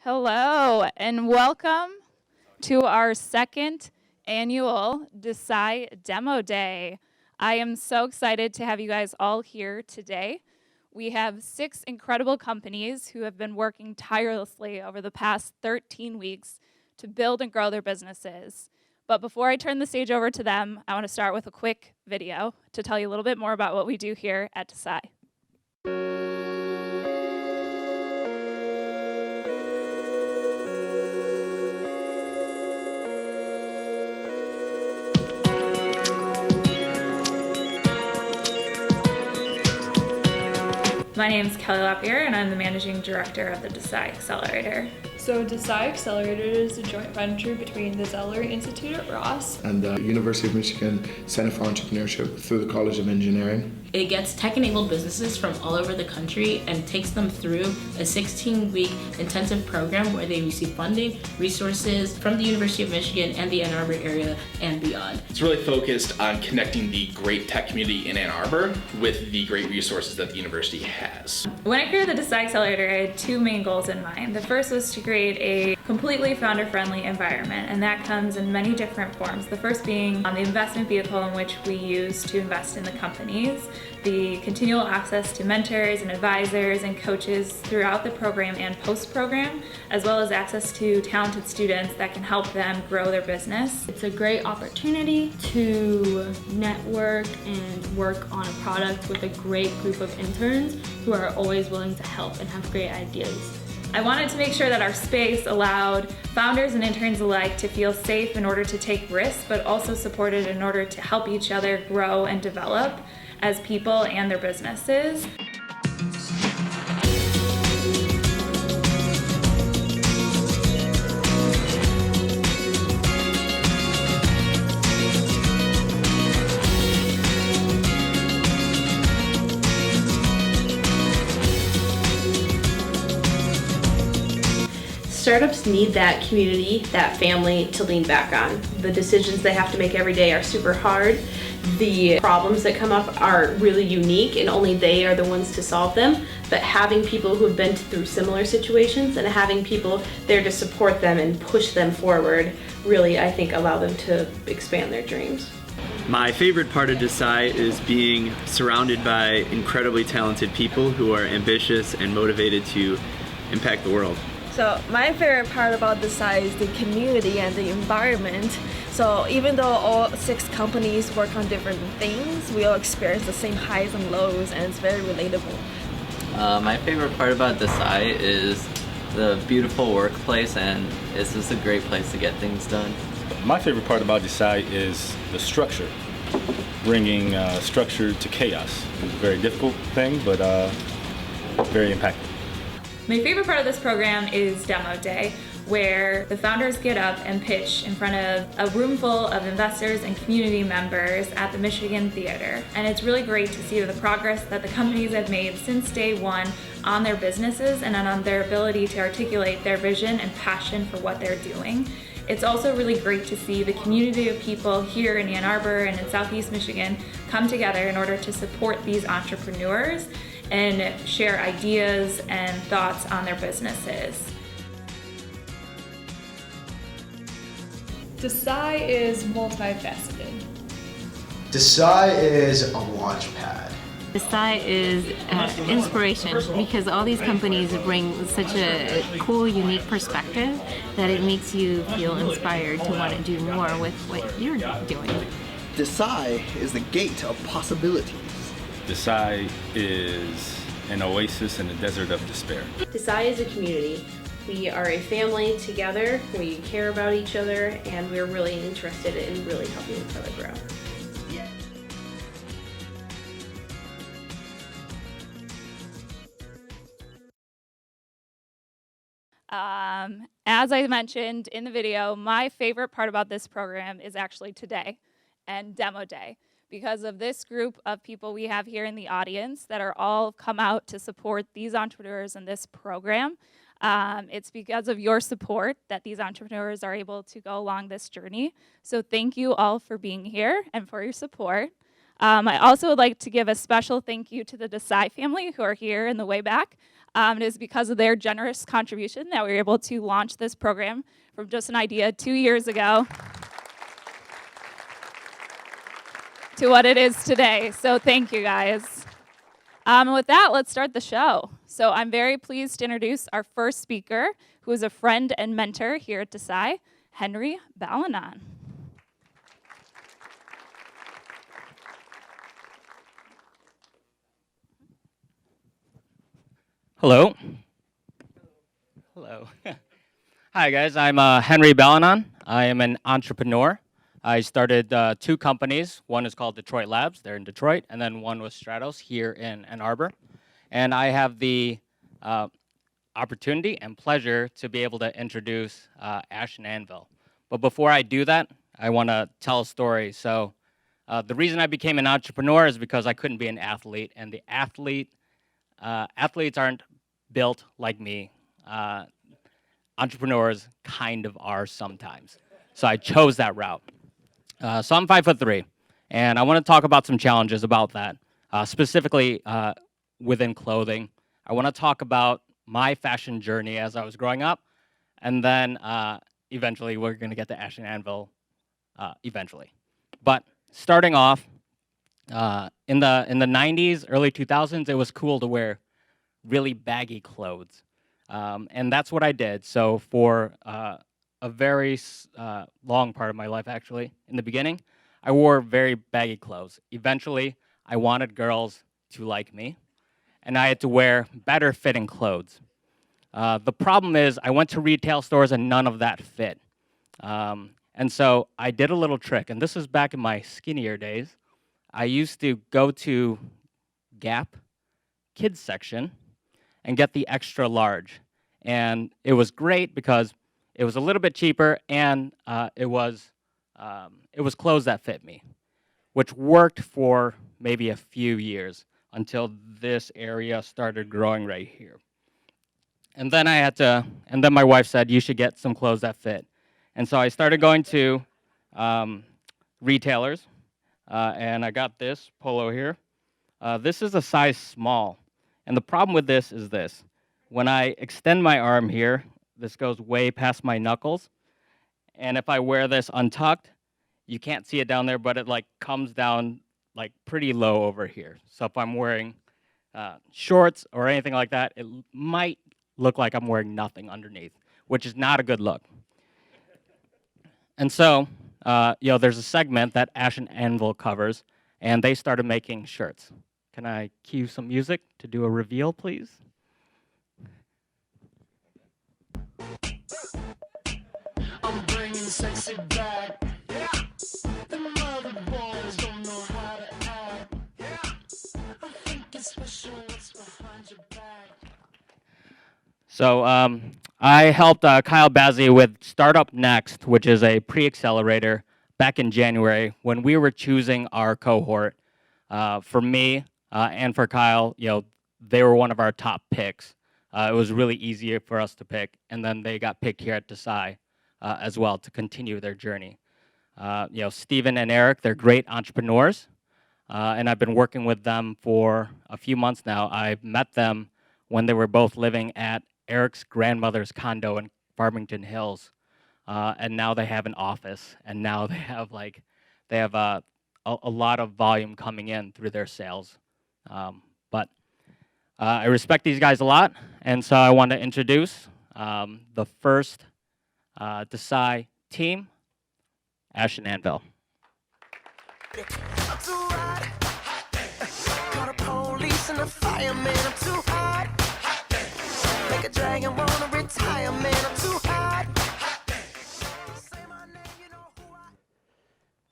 Hello, and welcome to our second annual Desai Demo Day. I am so excited to have you guys all here today. We have 6 incredible companies who have been working tirelessly over the past 13 weeks to build and grow their businesses. But before I turn the stage over to them, I want to start with a quick video to tell you a little bit more about what we do here at Desai. My name is Kelly Lapierre, and I'm the Managing Director of the Desai Accelerator. So Desai Accelerator is a joint venture between the Lurie Institute at Ross and the University of Michigan Center for Entrepreneurship through the College of Engineering. It gets tech-enabled businesses from all over the country and takes them through a 16-week intensive program where they receive funding, resources from the University of Michigan and the Ann Arbor area and beyond. It's really focused on connecting the great tech community in Ann Arbor with the great resources that the university has. When I created the Desai Accelerator, I had 2 main goals in mind. The first was to create a completely founder-friendly environment, and that comes in many different forms. The first being the investment vehicle in which we use to invest in the companies, the continual access to mentors and advisors and coaches throughout the program and post-program, as well as access to talented students that can help them grow their business. It's a great opportunity to network and work on a product with a great group of interns who are always willing to help and have great ideas. I wanted to make sure that our space allowed founders and interns alike to feel safe in order to take risks, but also supported in order to help each other grow and develop as people and their businesses. Startups need that community, that family to lean back on. The decisions they have to make every day are super hard. The problems that come up are really unique and only they are the ones to solve them. But having people who have been through similar situations and having people there to support them and push them forward really, I think, allow them to expand their dreams. My favorite part of Desai is being surrounded by incredibly talented people who are ambitious and motivated to impact the world. So my favorite part about Desai is the community and the environment. So even though all 6 companies work on different things, we all experience the same highs and lows, and it's very relatable. My favorite part about Desai is the beautiful workplace, and it's just a great place to get things done. My favorite part about Desai is the structure. Bringing structure to chaos. It's a very difficult thing, but very impactful. My favorite part of this program is Demo Day, where the founders get up and pitch in front of a room full of investors and community members at the Michigan Theater. And it's really great to see the progress that the companies have made since day one on their businesses and on their ability to articulate their vision and passion for what they're doing. It's also really great to see the community of people here in Ann Arbor and in Southeast Michigan come together in order to support these entrepreneurs and share ideas and thoughts on their businesses. Desai is multifaceted. Desai is a launch pad. Desai is inspiration because all these companies bring such a cool, unique perspective that it makes you feel inspired to want to do more with what you're doing. Desai is the gate of possibilities. Desai is an oasis in the desert of despair. Desai is a community. We are a family together, we care about each other, and we're really interested in really helping each other grow. As I mentioned in the video, my favorite part about this program is actually today and Demo Day, because of this group of people we have here in the audience that are all come out to support these entrepreneurs in this program. It's because of your support that these entrepreneurs are able to go along this journey. So thank you all for being here and for your support. I also would like to give a special thank you to the Desai family who are here in the way back. It is because of their generous contribution that we were able to launch this program from just an idea 2 years ago to what it is today. So thank you, guys. With that, let's start the show. So I'm very pleased to introduce our first speaker, who is a friend and mentor here at Desai, Henry Balanon. Hello. Hello. Hi, guys. I'm Henry Balanon. I am an entrepreneur. I started 2 companies. One is called Detroit Labs. They're in Detroit. And then one was Stratos here in Ann Arbor. And I have the opportunity and pleasure to be able to introduce Ash and Anvil. But before I do that, I want to tell a story. So the reason I became an entrepreneur is because I couldn't be an athlete. And the athletes aren't built like me. Entrepreneurs kind of are sometimes. So I chose that route. So I'm 5'3", and I want to talk about some challenges about that, specifically within clothing. I want to talk about my fashion journey as I was growing up, and then eventually we're going to get to Ash and Anvil eventually. But starting off, in the 90s, early 2000s, it was cool to wear really baggy clothes. And that's what I did. So for a very long part of my life, actually, in the beginning, I wore very baggy clothes. Eventually, I wanted girls to like me, and I had to wear better fitting clothes. The problem is I went to retail stores and none of that fit. And so I did a little trick, and this is back in my skinnier days. I used to go to Gap kids section and get the extra large. And it was great because it was a little bit cheaper and it was clothes that fit me, which worked for maybe a few years until this area started growing right here. And then my wife said, you should get some clothes that fit. And so I started going to retailers and I got this polo here. This is a size small. And the problem with this is this. When I extend my arm here, this goes way past my knuckles. And if I wear this untucked, you can't see it down there, but it like comes down like pretty low over here. So if I'm wearing shorts or anything like that, it might look like I'm wearing nothing underneath, which is not a good look. And so, there's a segment that Ash and Anvil covers, and they started making shirts. Can I cue some music to do a reveal, please? I'm bringing sexy back. Yeah. The mother boys don't know how to act. Yeah. I think it's special what's behind your back. So I helped Kyle Bazzi with Startup Next, which is a pre-accelerator, back in January when we were choosing our cohort. For me and for Kyle, they were one of our top picks. It was really easy for us to pick, and then they got picked here at Desai as well to continue their journey. Steven and Eric, they're great entrepreneurs, and I've been working with them for a few months now. I met them when they were both living at Eric's grandmother's condo in Farmington Hills, and now they have an office, and now they have a lot of volume coming in through their sales. But I respect these guys a lot, and so I want to introduce the first Desai team, Ash and Anvil.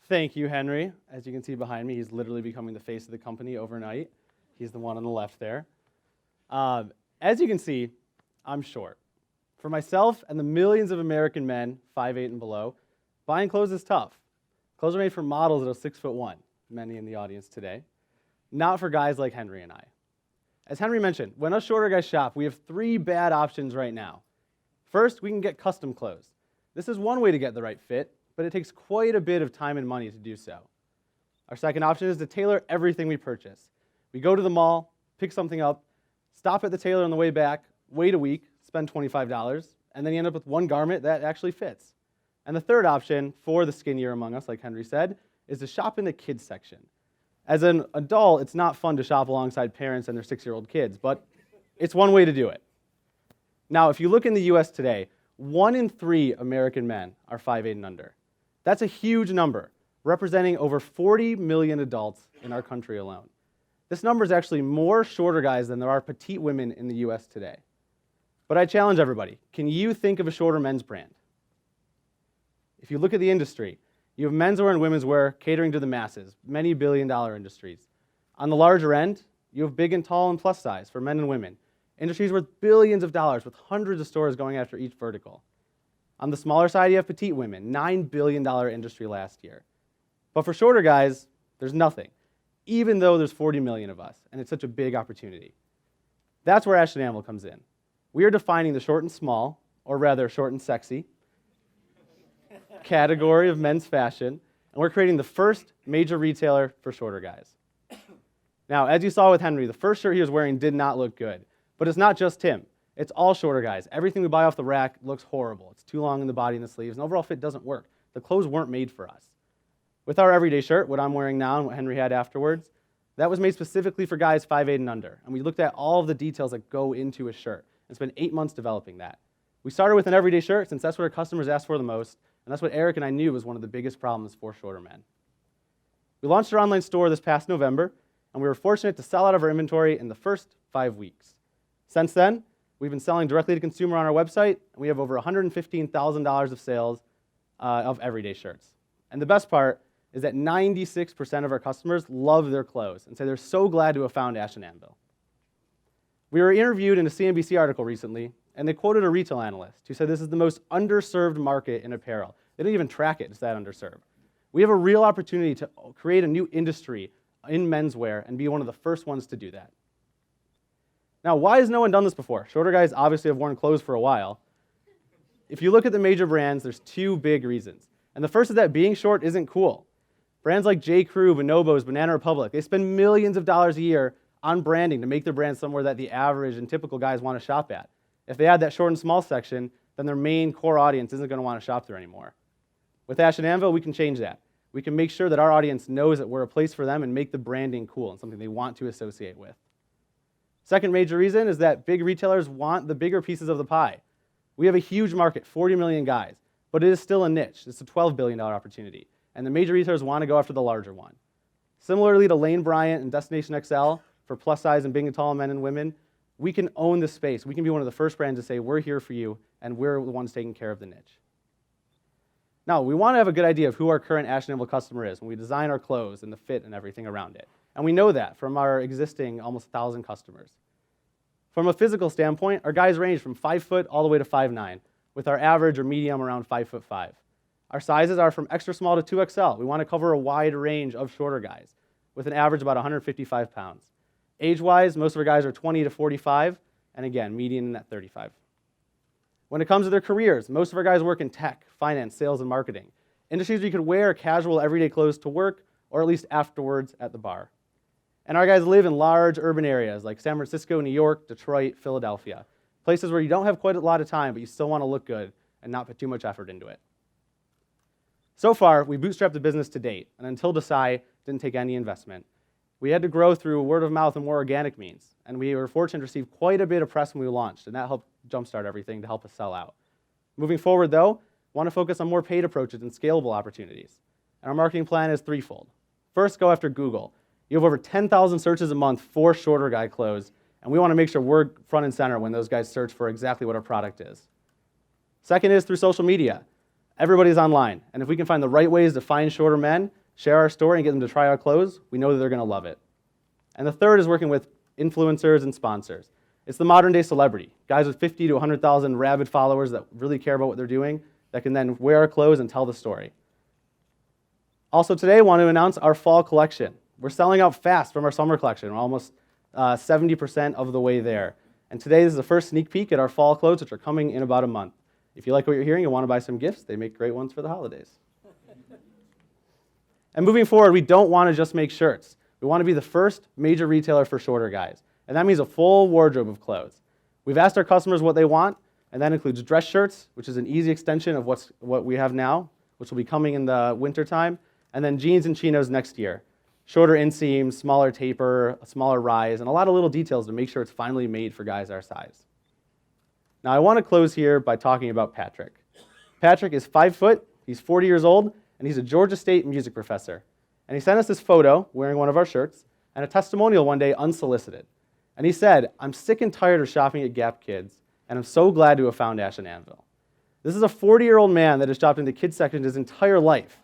Thank you, Henry. As you can see behind me, he's literally becoming the face of the company overnight. He's the one on the left there. As you can see, I'm short. For myself and the millions of American men, 5'8" and below, buying clothes is tough. Clothes are made for models that are 6'1", many in the audience today, not for guys like Henry and I. As Henry mentioned, when us shorter guys shop, we have 3 bad options right now. First, we can get custom clothes. This is one way to get the right fit, but it takes quite a bit of time and money to do so. Our second option is to tailor everything we purchase. We go to the mall, pick something up, stop at the tailor on the way back, wait a week, spend $25, and then you end up with one garment that actually fits. And the third option for the skinnier among us, like Henry said, is to shop in the kids section. As an adult, it's not fun to shop alongside parents and their 6-year-old kids, but it's one way to do it. Now, if you look in the US today, 1 in 3 American men are 5'8" and under. That's a huge number, representing over 40 million adults in our country alone. This number is actually more shorter guys than there are petite women in the US today. But I challenge everybody, can you think of a shorter men's brand? If you look at the industry, you have menswear and women's wear catering to the masses, many billion-dollar industries. On the larger end, you have big and tall and plus size for men and women, industries worth billions of dollars with hundreds of stores going after each vertical. On the smaller side, you have petite women, $9 billion industry last year. But for shorter guys, there's nothing, even though there's 40 million of us, and it's such a big opportunity. That's where Ash and Anvil comes in. We are defining the short and small, or rather short and sexy, category of men's fashion, and we're creating the first major retailer for shorter guys. Now, as you saw with Henry, the first shirt he was wearing did not look good, but it's not just him. It's all shorter guys. Everything we buy off the rack looks horrible. It's too long in the body and the sleeves, and overall fit doesn't work. The clothes weren't made for us. With our everyday shirt, what I'm wearing now and what Henry had afterwards, that was made specifically for guys 5'8" and under, and we looked at all of the details that go into a shirt and spent 8 months developing that. We started with an everyday shirt since that's what our customers asked for the most, and that's what Eric and I knew was one of the biggest problems for shorter men. We launched our online store this past November, and we were fortunate to sell out of our inventory in the first 5 weeks. Since then, we've been selling directly to consumer on our website, and we have over $115,000 of sales of everyday shirts. And the best part is that 96% of our customers love their clothes and say they're so glad to have found Ash and Anvil. We were interviewed in a CNBC article recently, and they quoted a retail analyst who said this is the most underserved market in apparel. They don't even track it, it's that underserved. We have a real opportunity to create a new industry in menswear and be one of the first ones to do that. Now, why has no one done this before? Shorter guys obviously have worn clothes for a while. If you look at the major brands, there's 2 big reasons. And the first is that being short isn't cool. Brands like J. Crew, Bonobos, Banana Republic, they spend millions of dollars a year on branding to make their brand somewhere that the average and typical guys want to shop at. If they add that short and small section, then their main core audience isn't going to want to shop there anymore. With Ash and Anvil, we can change that. We can make sure that our audience knows that we're a place for them and make the branding cool and something they want to associate with. Second major reason is that big retailers want the bigger pieces of the pie. We have a huge market, 40 million guys, but it is still a niche. It's a $12 billion opportunity, and the major retailers want to go after the larger one. Similarly to Lane Bryant and Destination XL for plus size and big and tall men and women, we can own the space. We can be one of the first brands to say, we're here for you, and we're the ones taking care of the niche. Now, we want to have a good idea of who our current Ash and Anvil customer is when we design our clothes and the fit and everything around it. And we know that from our existing almost 1,000 customers. From a physical standpoint, our guys range from 5 foot all the way to 5'9", with our average or medium around 5'5". Our sizes are from extra small to 2XL. We want to cover a wide range of shorter guys, with an average about 155 pounds. Age-wise, most of our guys are 20 to 45, and again, median in that 35. When it comes to their careers, most of our guys work in tech, finance, sales, and marketing, industries where you could wear casual, everyday clothes to work, or at least afterwards at the bar. And our guys live in large urban areas like San Francisco, New York, Detroit, Philadelphia, places where you don't have quite a lot of time, but you still want to look good and not put too much effort into it. So far, we bootstrapped the business to date, and until Desai, didn't take any investment. We had to grow through word of mouth and more organic means, and we were fortunate to receive quite a bit of press when we launched, and that helped jumpstart everything to help us sell out. Moving forward, though, we want to focus on more paid approaches and scalable opportunities. And our marketing plan is threefold. First, go after Google. You have over 10,000 searches a month for shorter guy clothes, and we want to make sure we're front and center when those guys search for exactly what our product is. Second is through social media. Everybody's online, and if we can find the right ways to find shorter men, share our story, and get them to try our clothes, we know that they're going to love it. And the third is working with influencers and sponsors. It's the modern day celebrity, guys with 50 to 100,000 rabid followers that really care about what they're doing, that can then wear our clothes and tell the story. Also today, I want to announce our fall collection. We're selling out fast from our summer collection. We're almost 70% of the way there. And today is the first sneak peek at our fall clothes, which are coming in about a month. If you like what you're hearing and want to buy some gifts, they make great ones for the holidays. And moving forward, we don't want to just make shirts. We want to be the first major retailer for shorter guys. and that means a full wardrobe of clothes. We've asked our customers what they want, and that includes dress shirts, which is an easy extension of what we have now, which will be coming in the winter time, and then jeans and chinos next year. Shorter inseams, smaller taper, a smaller rise, and a lot of little details to make sure it's finally made for guys our size. Now I want to close here by talking about Patrick. Patrick is 5 foot, he's 40 years old, and he's a Georgia State music professor. And he sent us this photo wearing one of our shirts and a testimonial one day unsolicited. And he said, "I'm sick and tired of shopping at Gap Kids, and I'm so glad to have found Ash and Anvil." This is a 40-year-old man that has shopped in the kids section his entire life,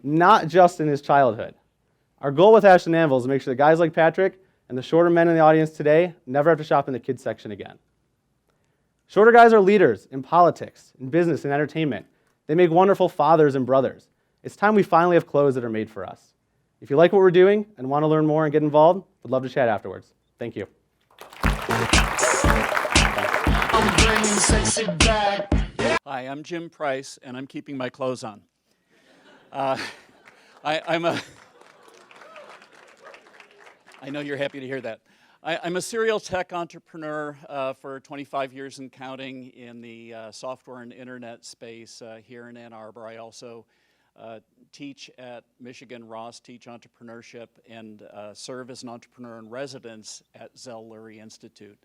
not just in his childhood. Our goal with Ash and Anvil is to make sure that guys like Patrick and the shorter men in the audience today never have to shop in the kids section again. Shorter guys are leaders in politics, in business, and entertainment. They make wonderful fathers and brothers. It's time we finally have clothes that are made for us. If you like what we're doing and want to learn more and get involved, we'd love to chat afterwards. Thank you. Hi, I'm Jim Price, and I'm keeping my clothes on. I know you're happy to hear that. I'm a serial tech entrepreneur for 25 years and counting in the software and internet space here in Ann Arbor. I also teach at Michigan Ross, teach entrepreneurship, and serve as an entrepreneur in residence at Zell Lurie Institute.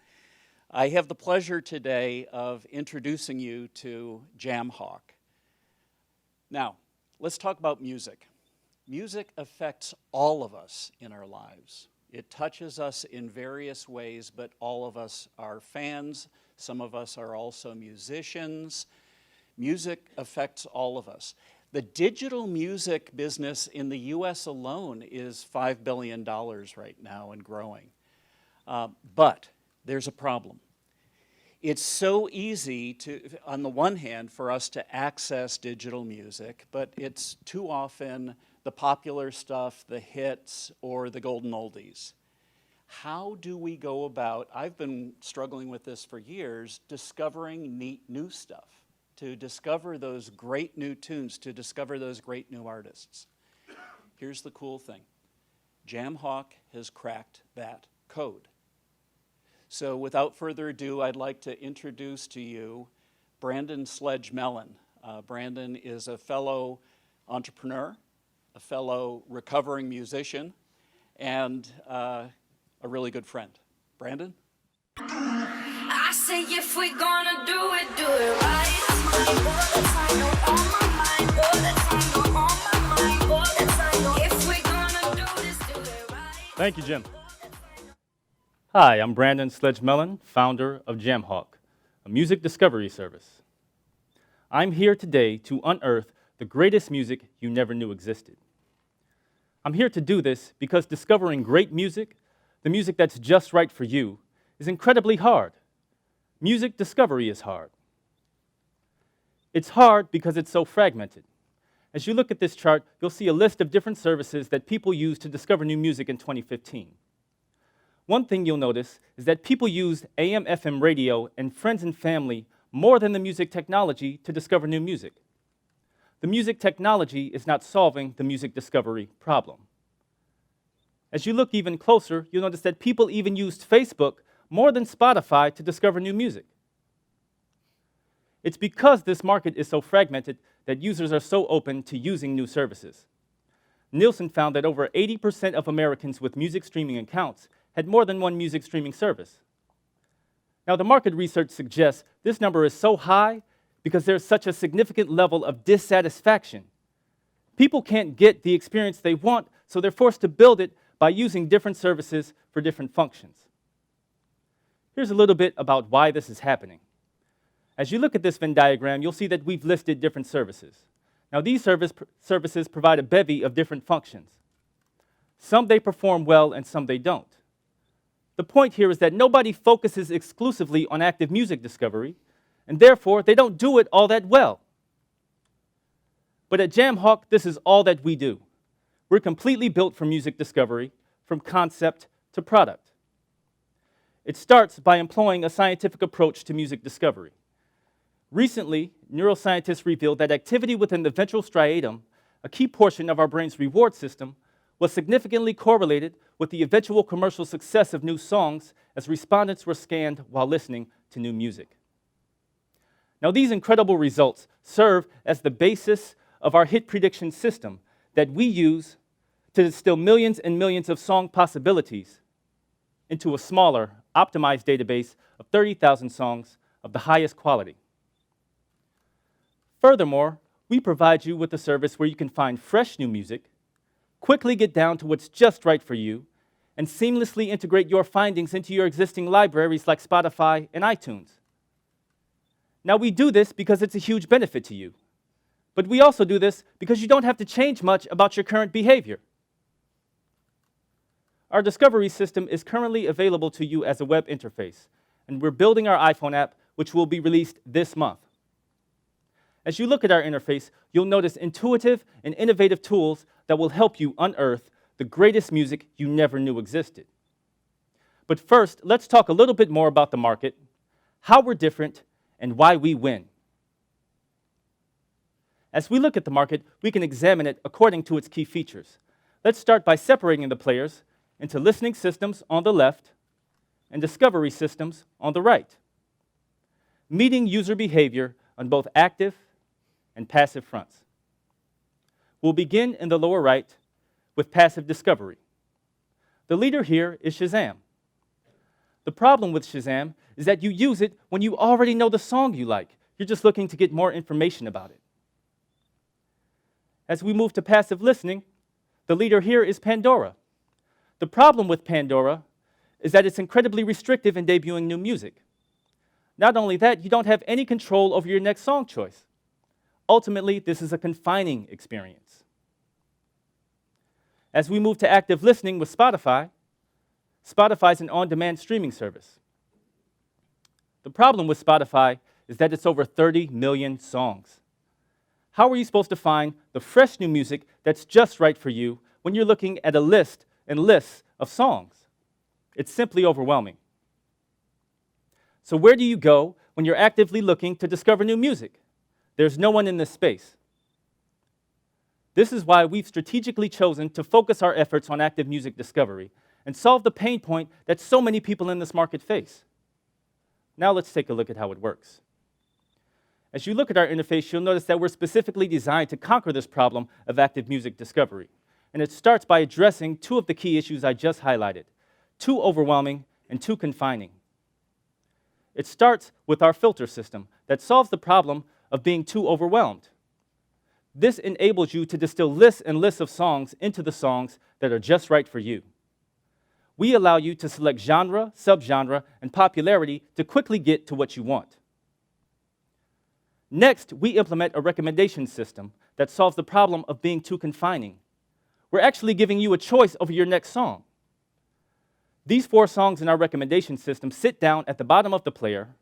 I have the pleasure today of introducing you to Jamhawk. Now, let's talk about music. Music affects all of us in our lives. It touches us in various ways, but all of us are fans. Some of us are also musicians. Music affects all of us. The digital music business in the US alone is $5 billion right now and growing. But there's a problem. It's so easy to, on the one hand, for us to access digital music, but it's too often the popular stuff, the hits, or the golden oldies. How do we go about, I've been struggling with this for years, discovering neat new stuff, to discover those great new tunes, to discover those great new artists. Here's the cool thing. Jamhawk has cracked that code. So without further ado, I'd like to introduce to you Brandon Sledge-Mellon. Brandon is a fellow entrepreneur, a fellow recovering musician, and a really good friend. Brandon? I say if we're gonna do it right. If we're gonna do this, do it right. Thank you, Jim. Hi, I'm Brandon Sledge-Mellon, founder of Jamhawk, a music discovery service. I'm here today to unearth the greatest music you never knew existed. I'm here to do this because discovering great music, the music that's just right for you, is incredibly hard. Music discovery is hard. It's hard because it's so fragmented. As you look at this chart, you'll see a list of different services that people use to discover new music in 2015. One thing you'll notice is that people used AM/FM radio and friends and family more than the music technology to discover new music. The music technology is not solving the music discovery problem. As you look even closer, you'll notice that people even used Facebook more than Spotify to discover new music. It's because this market is so fragmented that users are so open to using new services. Nielsen found that over 80% of Americans with music streaming accounts had more than one music streaming service. Now, the market research suggests this number is so high because there's such a significant level of dissatisfaction. People can't get the experience they want, so they're forced to build it by using different services for different functions. Here's a little bit about why this is happening. As you look at this Venn diagram, you'll see that we've listed different services. Now, these services provide a bevy of different functions. Some they perform well and some they don't. The point here is that nobody focuses exclusively on active music discovery, and therefore they don't do it all that well. But at Jamhawk, this is all that we do. We're completely built for music discovery, from concept to product. It starts by employing a scientific approach to music discovery. Recently, neuroscientists revealed that activity within the ventral striatum, a key portion of our brain's reward system, was significantly correlated with with the eventual commercial success of new songs as respondents were scanned while listening to new music. Now, these incredible results serve as the basis of our hit prediction system that we use to distill millions and millions of song possibilities into a smaller, optimized database of 30,000 songs of the highest quality. Furthermore, we provide you with a service where you can find fresh new music, quickly get down to what's just right for you, and seamlessly integrate your findings into your existing libraries like Spotify and iTunes. Now, we do this because it's a huge benefit to you, but we also do this because you don't have to change much about your current behavior. Our discovery system is currently available to you as a web interface, and we're building our iPhone app, which will be released this month. As you look at our interface, you'll notice intuitive and innovative tools that will help you unearth the greatest music you never knew existed. But first, let's talk a little bit more about the market, how we're different, and why we win. As we look at the market, we can examine it according to its key features. Let's start by separating the players into listening systems on the left and discovery systems on the right, meeting user behavior on both active and passive fronts. We'll begin in the lower right with passive discovery. The leader here is Shazam. The problem with Shazam is that you use it when you already know the song you like. You're just looking to get more information about it. As we move to passive listening, the leader here is Pandora. The problem with Pandora is that it's incredibly restrictive in debuting new music. Not only that, you don't have any control over your next song choice. Ultimately, this is a confining experience. As we move to active listening with Spotify, Spotify is an on-demand streaming service. The problem with Spotify is that it's over 30 million songs. How are you supposed to find the fresh new music that's just right for you when you're looking at a list and lists of songs? It's simply overwhelming. So where do you go when you're actively looking to discover new music? There's no one in this space. This is why we've strategically chosen to focus our efforts on active music discovery and solve the pain point that so many people in this market face. Now let's take a look at how it works. As you look at our interface, you'll notice that we're specifically designed to conquer this problem of active music discovery. And it starts by addressing two of the key issues I just highlighted: too overwhelming and too confining. It starts with our filter system that solves the problem of being too overwhelmed. This enables you to distill lists and lists of songs into the songs that are just right for you. We allow you to select genre, subgenre, and popularity to quickly get to what you want. Next, we implement a recommendation system that solves the problem of being too confining. We're actually giving you a choice over your next song. These 4 songs in our recommendation system sit down at the bottom of the player,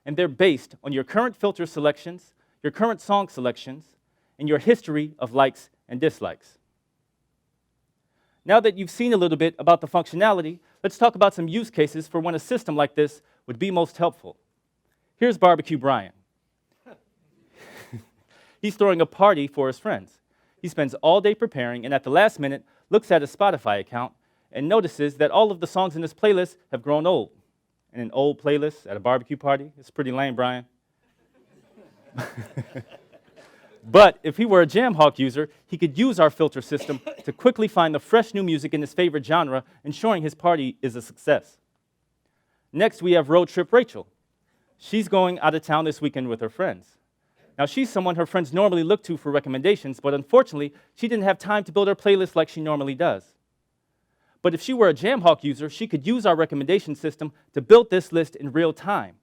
and they're based on your current filter selections, your current song selections, and your history of likes and dislikes. Now that you've seen a little bit about the functionality, let's talk about some use cases for when a system like this would be most helpful. Here's Barbecue Brian. He's throwing a party for his friends. He spends all day preparing, and at the last minute, looks at his Spotify account and notices that all of the songs in his playlist have grown old. And an old playlist at a barbecue party, it's pretty lame, Brian. But if he were a Jamhawk user, he could use our filter system to quickly find the fresh new music in his favorite genre, ensuring his party is a success. Next, we have Road Trip Rachel. She's going out of town this weekend with her friends. Now, she's someone her friends normally look to for recommendations, but unfortunately, she didn't have time to build her playlist like she normally does. But if she were a Jamhawk user, she could use our recommendation system to build this list in real time,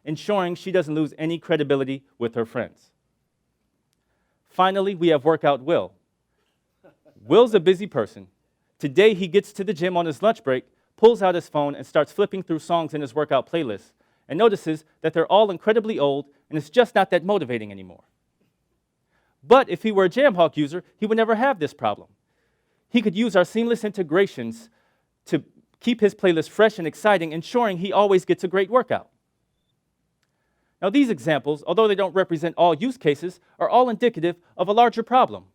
ensuring she doesn't lose any credibility with her friends. Finally, we have Workout Will. Will's a busy person. Today, he gets to the gym on his lunch break, pulls out his phone, and starts flipping through songs in his workout playlist, and notices that they're all incredibly old, and it's just not that motivating anymore. But if he were a Jamhawk user, he would never have this problem. He could use our seamless integrations to keep his playlist fresh and exciting, ensuring he always gets a great workout. Now, these examples, although they don't represent all use cases, are all indicative of a larger problem.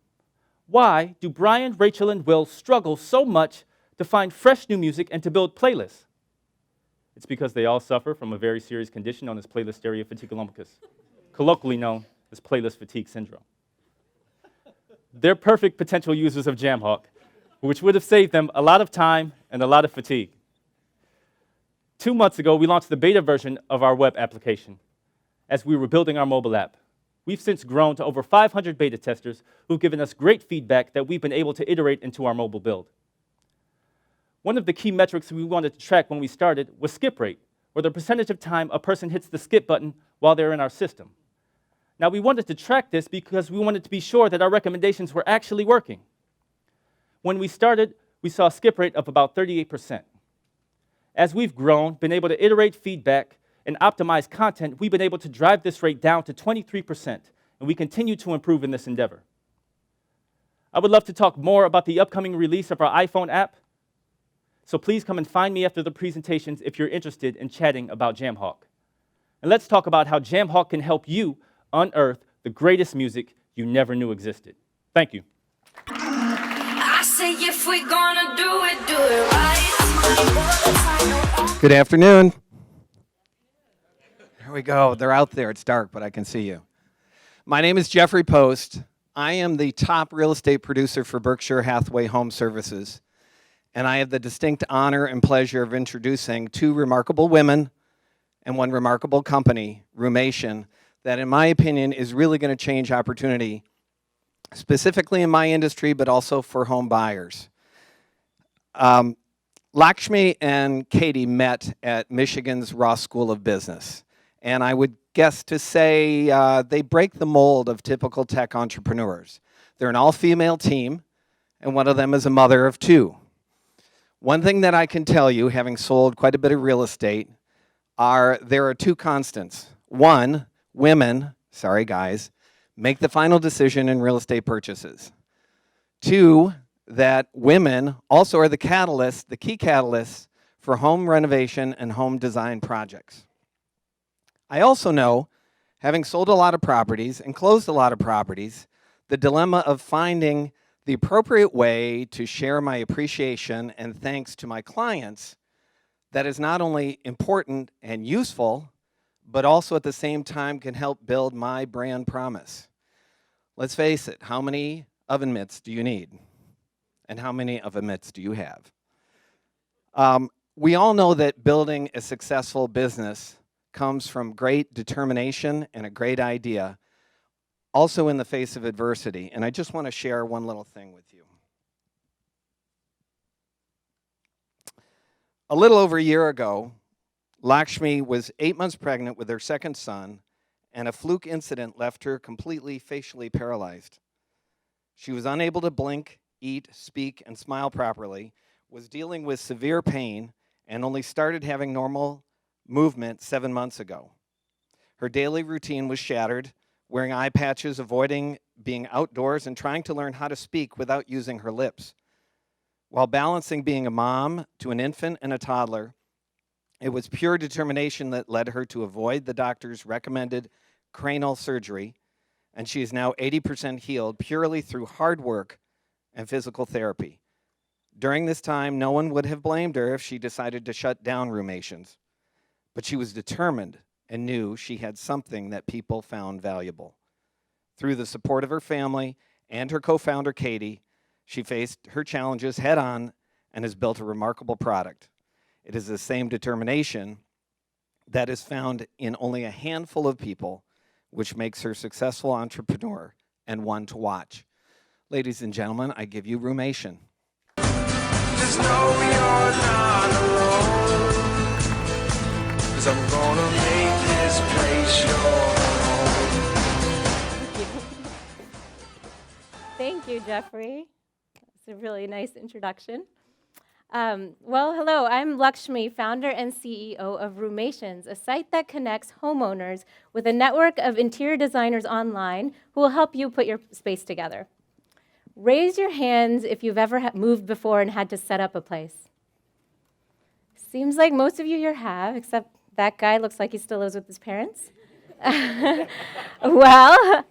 Why do Brian, Rachel, and Will struggle so much to find fresh new music and to build playlists? It's because they all suffer from a very serious condition known as playlist area fatigue, colloquially known as playlist fatigue syndrome. They're perfect potential users of Jamhawk, which would have saved them a lot of time and a lot of fatigue. 2 months ago, we launched the beta version of our web application as we were building our mobile app. We've since grown to over 500 beta testers who've given us great feedback that we've been able to iterate into our mobile build. One of the key metrics we wanted to track when we started was skip rate, or the percentage of time a person hits the skip button while they're in our system. Now, we wanted to track this because we wanted to be sure that our recommendations were actually working. When we started, we saw a skip rate of about 38%. As we've grown, been able to iterate feedback, and optimize content, we've been able to drive this rate down to 23%, and we continue to improve in this endeavor. I would love to talk more about the upcoming release of our iPhone app, so please come and find me after the presentations if you're interested in chatting about Jamhawk. And let's talk about how Jamhawk can help you unearth the greatest music you never knew existed. Thank you. I say if we're gonna do it right. Good afternoon. Here we go. They're out there. It's dark, but I can see you. My name is Jeffrey Post. I am the top real estate producer for Berkshire Hathaway Home Services, and I have the distinct honor and pleasure of introducing two remarkable women and one remarkable company, Roomation, that in my opinion is really going to change opportunity, specifically in my industry, but also for home buyers. Lakshmi and Katie met at Michigan's Ross School of Business. And I would guess to say they break the mold of typical tech entrepreneurs. They're an all-female team, and one of them is a mother of two. One thing that I can tell you, having sold quite a bit of real estate, there are two constants. One, women, sorry guys, make the final decision in real estate purchases. Two, that women also are the catalyst, the key catalyst for home renovation and home design projects. I also know, having sold a lot of properties and closed a lot of properties, the dilemma of finding the appropriate way to share my appreciation and thanks to my clients that is not only important and useful, but also at the same time can help build my brand promise. Let's face it, how many oven mitts do you need? And how many oven mitts do you have? We all know that building a successful business comes from great determination and a great idea, also in the face of adversity. And I just want to share one little thing with you. A little over a year ago, Lakshmi was 8 months pregnant with her second son, and a fluke incident left her completely facially paralyzed. She was unable to blink, eat, speak, and smile properly, was dealing with severe pain, and only started having normal movement 7 months ago. Her daily routine was shattered, wearing eye patches, avoiding being outdoors, and trying to learn how to speak without using her lips. While balancing being a mom to an infant and a toddler, it was pure determination that led her to avoid the doctor's recommended cranial surgery, and she is now 80% healed purely through hard work and physical therapy. During this time, no one would have blamed her if she decided to shut down Roomations. But she was determined and knew she had something that people found valuable. Through the support of her family and her co-founder, Katie, she faced her challenges head-on and has built a remarkable product. It is the same determination that is found in only a handful of people, which makes her a successful entrepreneur and one to watch. Ladies and gentlemen, I give you Roomation. Just know you're not alone. 'Cause I'm gonna make this place your home. Thank you, Jeffrey. That's a really nice introduction. Well, hello, I'm Lakshmi, founder and CEO of Roomations, a site that connects homeowners with a network of interior designers online who will help you put your space together. Raise your hands if you've ever moved before and had to set up a place. Seems like most of you here have, except that guy looks like he still lives with his parents. Well,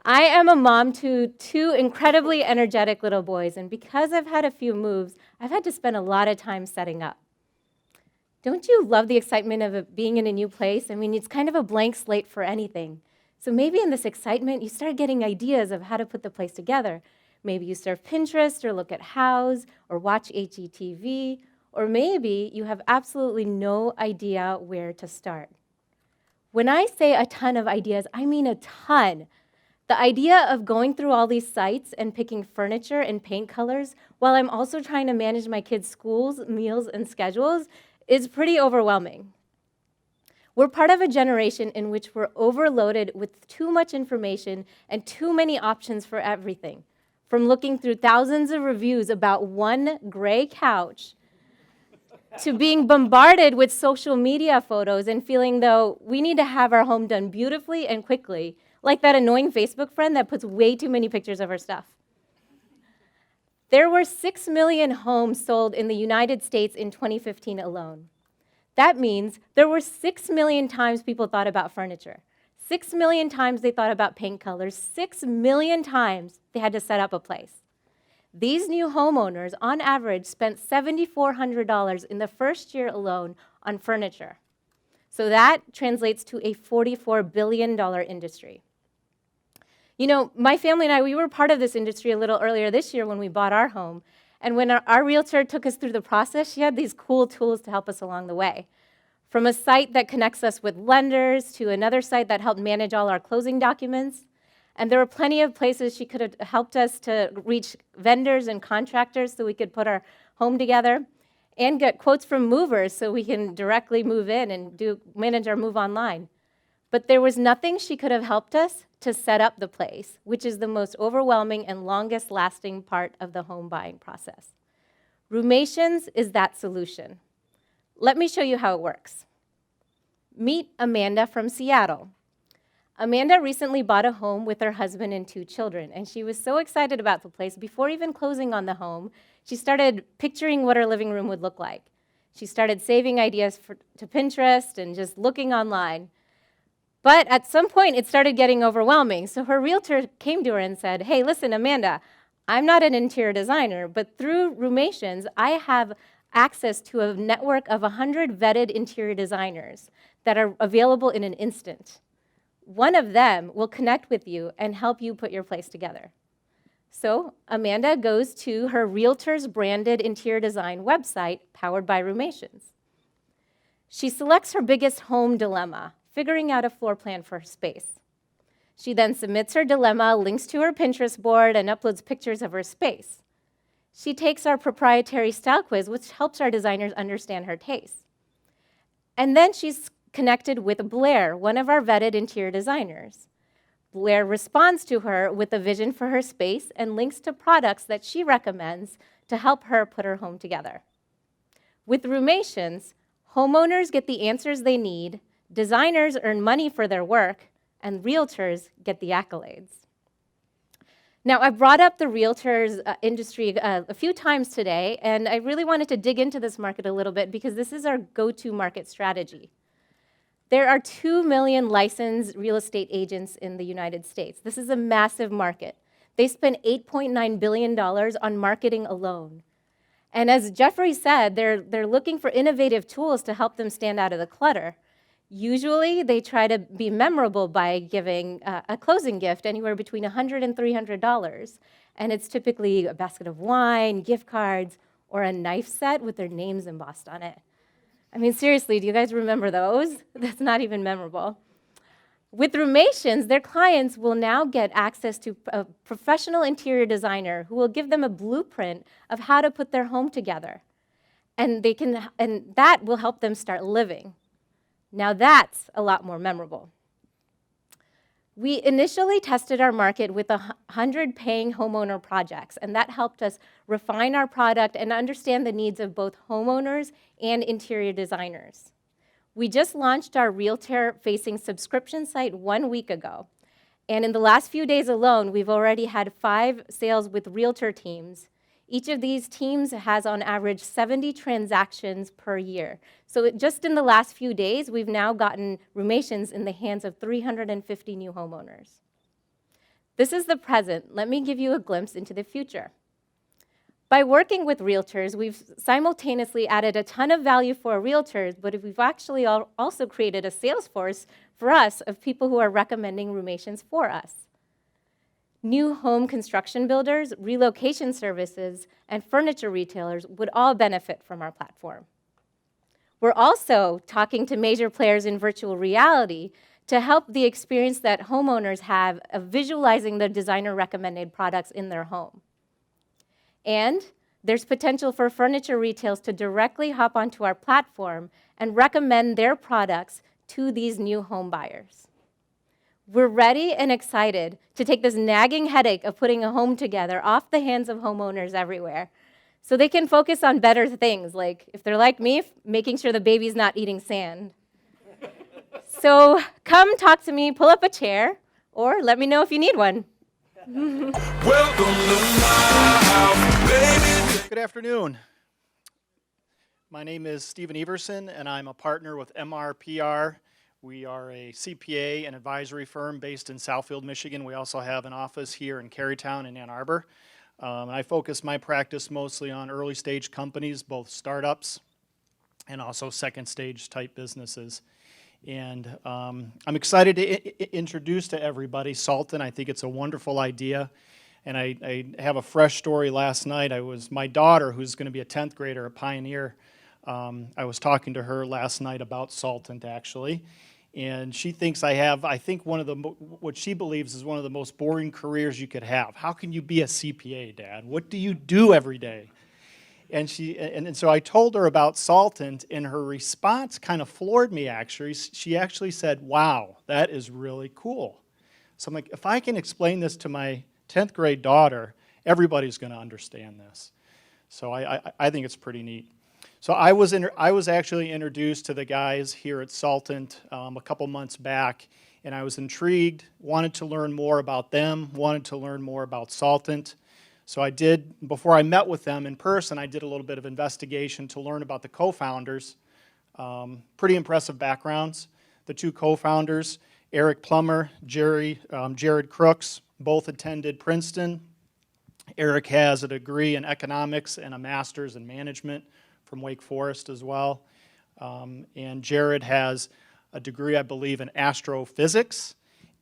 I am a mom to 2 incredibly energetic little boys, and because I've had a few moves, I've had to spend a lot of time setting up. Don't you love the excitement of being in a new place? I mean, it's kind of a blank slate for anything. So maybe in this excitement, you start getting ideas of how to put the place together. Maybe you surf Pinterest or look at Hows or watch HGTV, or maybe you have absolutely no idea where to start. When I say a ton of ideas, I mean a ton. The idea of going through all these sites and picking furniture and paint colors while I'm also trying to manage my kids' schools, meals, and schedules is pretty overwhelming. We're part of a generation in which we're overloaded with too much information and too many options for everything, from looking through thousands of reviews about one gray couch to being bombarded with social media photos and feeling though we need to have our home done beautifully and quickly, like that annoying Facebook friend that puts way too many pictures of her stuff. There were 6 million homes sold in the United States in 2015 alone. That means there were 6 million times people thought about furniture. 6 million times they thought about paint colors. 6 million times they had to set up a place. These new homeowners, on average, spent $7,400 in the first year alone on furniture. So that translates to a $44 billion industry. You know, my family and I, we were part of this industry a little earlier this year when we bought our home. And when our realtor took us through the process, she had these cool tools to help us along the way. From a site that connects us with lenders to another site that helped manage all our closing documents. And there were plenty of places she could have helped us to reach vendors and contractors so we could put our home together and get quotes from movers so we can directly move in and manage our move online. But there was nothing she could have helped us to set up the place, which is the most overwhelming and longest lasting part of the home buying process. Roomations is that solution. Let me show you how it works. Meet Amanda from Seattle. Amanda recently bought a home with her husband and 2 children, and she was so excited about the place, before even closing on the home, she started picturing what her living room would look like. She started saving ideas to Pinterest and just looking online. But at some point, it started getting overwhelming. So her realtor came to her and said, hey, listen, Amanda, I'm not an interior designer, but through Roomations, I have access to a network of 100 vetted interior designers that are available in an instant. One of them will connect with you and help you put your place together. So Amanda goes to her realtor's branded interior design website, powered by Roomations. She selects her biggest home dilemma, figuring out a floor plan for her space. She then submits her dilemma, links to her Pinterest board, and uploads pictures of her space. She takes our proprietary style quiz, which helps our designers understand her tastes. And then she's connected with Blair, one of our vetted interior designers. Blair responds to her with a vision for her space and links to products that she recommends to help her put her home together. With Roomations, homeowners get the answers they need, designers earn money for their work, and realtors get the accolades. Now, I brought up the realtors industry a few times today, and I really wanted to dig into this market a little bit because this is our go-to market strategy. There are 2 million licensed real estate agents in the United States. This is a massive market. They spend $8.9 billion on marketing alone. And as Jeffrey said, they're looking for innovative tools to help them stand out of the clutter. Usually, they try to be memorable by giving a closing gift anywhere between $100 and $300. And it's typically a basket of wine, gift cards, or a knife set with their names embossed on it. I mean, seriously, do you guys remember those? That's not even memorable. With Roomations, their clients will now get access to a professional interior designer who will give them a blueprint of how to put their home together. And that will help them start living. Now that's a lot more memorable. We initially tested our market with 100 paying homeowner projects, and that helped us refine our product and understand the needs of both homeowners and interior designers. We just launched our realtor-facing subscription site 1 week ago, and in the last few days alone, we've already had 5 sales with realtor teams. Each of these teams has on average 70 transactions per year. So just in the last few days, we've now gotten Roomations in the hands of 350 new homeowners. This is the present. Let me give you a glimpse into the future. By working with realtors, we've simultaneously added a ton of value for realtors, but we've actually also created a sales force for us of people who are recommending Rumations for us. New home construction builders, relocation services, and furniture retailers would all benefit from our platform. We're also talking to major players in virtual reality to help the experience that homeowners have of visualizing the designer-recommended products in their home. And there's potential for furniture retailers to directly hop onto our platform and recommend their products to these new home buyers. We're ready and excited to take this nagging headache of putting a home together off the hands of homeowners everywhere so they can focus on better things, like, if they're like me, making sure the baby's not eating sand. So come talk to me, pull up a chair, or let me know if you need one. Good afternoon. My name is Stephen Everson, and I'm a partner with MRPR. We are a CPA and advisory firm based in Southfield, Michigan. We also have an office here in Carytown in Ann Arbor. I focus my practice mostly on early stage companies, both startups and also second stage type businesses. And I'm excited to introduce to everybody Salton. I think it's a wonderful idea. And I have a fresh story last night. My daughter, who's going to be a 10th grader at Pioneer, I was talking to her last night about Salton, actually. And she thinks what she believes is one of the most boring careers you could have. How can you be a CPA, Dad? What do you do every day? And so I told her about Salton, and her response kind of floored me, actually. She actually said, wow, that is really cool. So I'm like, if I can explain this to my 10th grade daughter, everybody's going to understand this. So I think it's pretty neat. So I was actually introduced to the guys here at Salton a couple months back, and I was intrigued, wanted to learn more about them, wanted to learn more about Salton. So I did, before I met with them in person, I did a little bit of investigation to learn about the co-founders. Pretty impressive backgrounds. The two co-founders, Eric Plummer, Jared Crooks, both attended Princeton. Eric has a degree in economics and a master's in management from Wake Forest as well. And Jared has a degree, I believe, in astrophysics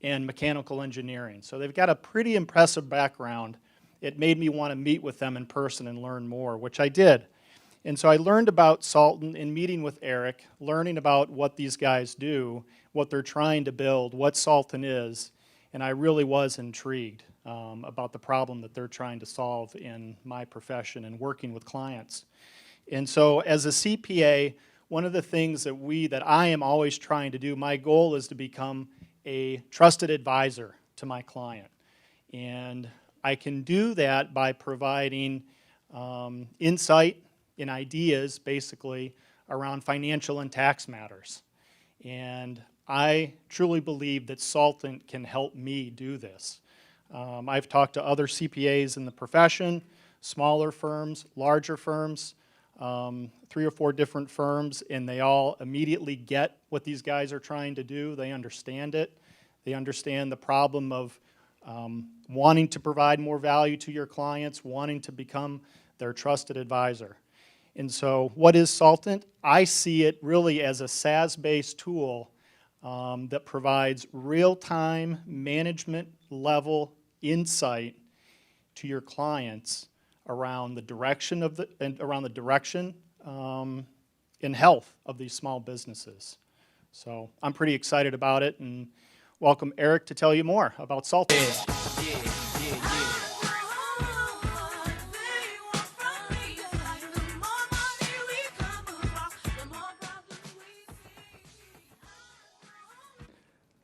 and mechanical engineering. So they've got a pretty impressive background. It made me want to meet with them in person and learn more, which I did. And so I learned about Salton in meeting with Eric, learning about what these guys do, what they're trying to build, what Salton is, and I really was intrigued about the problem that they're trying to solve in my profession and working with clients. And so as a CPA, one of the things that I am always trying to do, my goal is to become a trusted advisor to my client. And I can do that by providing insight and ideas, basically, around financial and tax matters. And I truly believe that Salton can help me do this. I've talked to other CPAs in the profession, smaller firms, larger firms, 3 or 4 different firms, and they all immediately get what these guys are trying to do. They understand it. They understand the problem of wanting to provide more value to your clients, wanting to become their trusted advisor. And so what is Salton? I see it really as a SaaS-based tool that provides real-time management level insight to your clients around the direction and health of these small businesses. So I'm pretty excited about it, and welcome Eric to tell you more about Salton.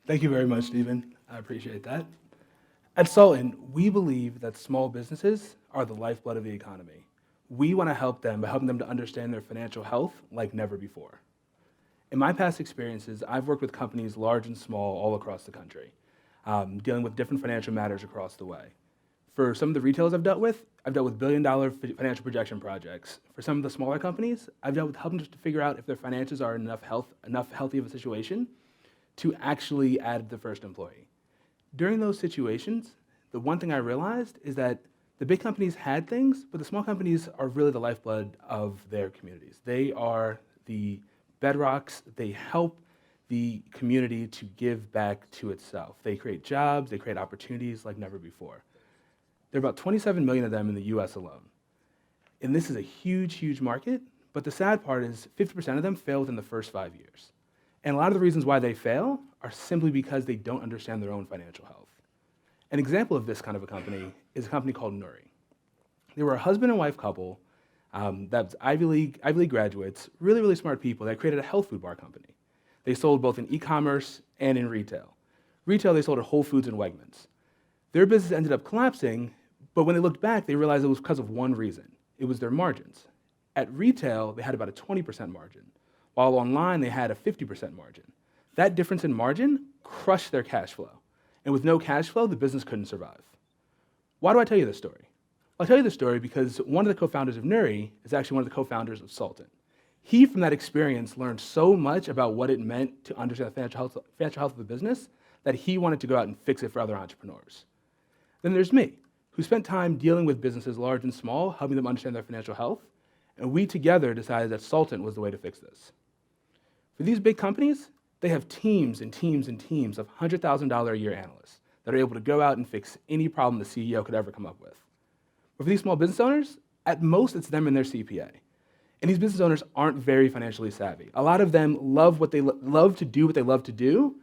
Thank you very much, Stephen. I appreciate that. At Salton, we believe that small businesses are the lifeblood of the economy. We want to help them by helping them to understand their financial health like never before. In my past experiences, I've worked with companies large and small all across the country, dealing with different financial matters across the way. For some of the retailers I've dealt with billion-dollar financial projection projects. For some of the smaller companies, I've dealt with helping to figure out if their finances are in enough healthy of a situation to actually add the first employee. During those situations, the one thing I realized is that the big companies had things, but the small companies are really the lifeblood of their communities. They are the bedrocks. They help the community to give back to itself. They create jobs, they create opportunities like never before. There are about 27 million of them in the US alone. And this is a huge, huge market, but the sad part is 50% of them fail within the first 5 years. And a lot of the reasons why they fail are simply because they don't understand their own financial health. An example of this kind of a company is a company called Lurie. They were a husband and wife couple that's Ivy League graduates, really, really smart people that created a health food bar company. They sold both in e-commerce and in retail. Retail, they sold at Whole Foods and Wegmans. Their business ended up collapsing, but when they looked back, they realized it was because of one reason. It was their margins. At retail, they had about a 20% margin, while online, they had a 50% margin. That difference in margin crushed their cash flow. And with no cash flow, the business couldn't survive. Why do I tell you this story? I'll tell you this story because one of the co-founders of Lurie is actually one of the co-founders of Sultan. He, from that experience, learned so much about what it meant to understand the financial health of the business that he wanted to go out and fix it for other entrepreneurs. Then there's me, who spent time dealing with businesses large and small, helping them understand their financial health, and we together decided that Sultan was the way to fix this. For these big companies, they have teams and teams and teams of $100,000 a year analysts that are able to go out and fix any problem the CEO could ever come up with. But for these small business owners, at most it's them and their CPA. And these business owners aren't very financially savvy. A lot of them love what they love to do what they love to do,